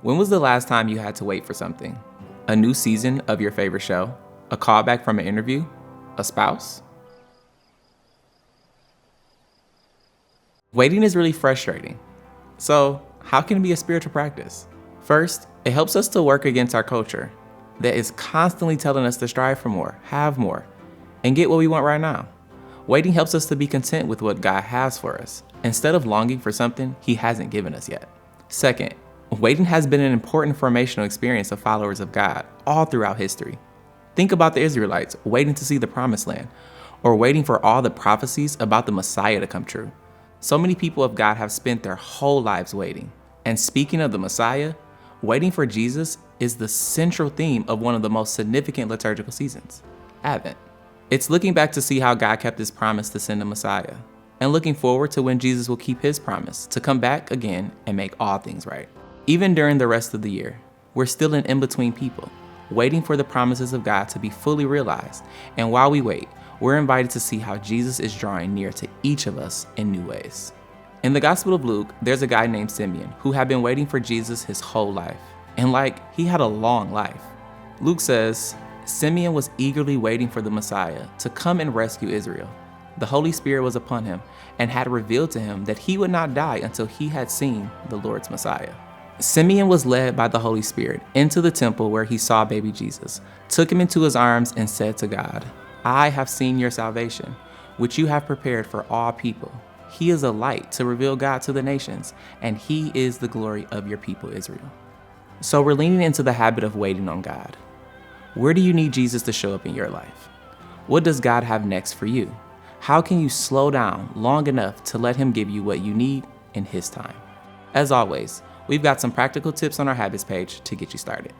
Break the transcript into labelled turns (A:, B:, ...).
A: When was the last time you had to wait for something? A new season of your favorite show? A callback from an interview? A spouse? Waiting is really frustrating. So, how can it be a spiritual practice? First, it helps us to work against our culture that is constantly telling us to strive for more, have more, and get what we want right now. Waiting helps us to be content with what God has for us, instead of longing for something He hasn't given us yet. Second, waiting has been an important formational experience of followers of God all throughout history. Think about the Israelites waiting to see the promised land, or waiting for all the prophecies about the Messiah to come true. So many people of God have spent their whole lives waiting. And speaking of the Messiah, waiting for Jesus is the central theme of one of the most significant liturgical seasons, Advent. It's looking back to see how God kept His promise to send a Messiah, and looking forward to when Jesus will keep His promise to come back again and make all things right. Even during the rest of the year, we're still an in-between people, waiting for the promises of God to be fully realized. And while we wait, we're invited to see how Jesus is drawing near to each of us in new ways. In the Gospel of Luke, there's a guy named Simeon who had been waiting for Jesus his whole life. And he had a long life. Luke says, Simeon was eagerly waiting for the Messiah to come and rescue Israel. The Holy Spirit was upon him and had revealed to him that he would not die until he had seen the Lord's Messiah. Simeon was led by the Holy Spirit into the temple where he saw baby Jesus, took him into his arms and said to God, I have seen your salvation, which you have prepared for all people. He is a light to reveal God to the nations, and He is the glory of your people Israel. So we're leaning into the habit of waiting on God. Where do you need Jesus to show up in your life? What does God have next for you? How can you slow down long enough to let Him give you what you need in His time? As always, we've got some practical tips on our habits page to get you started.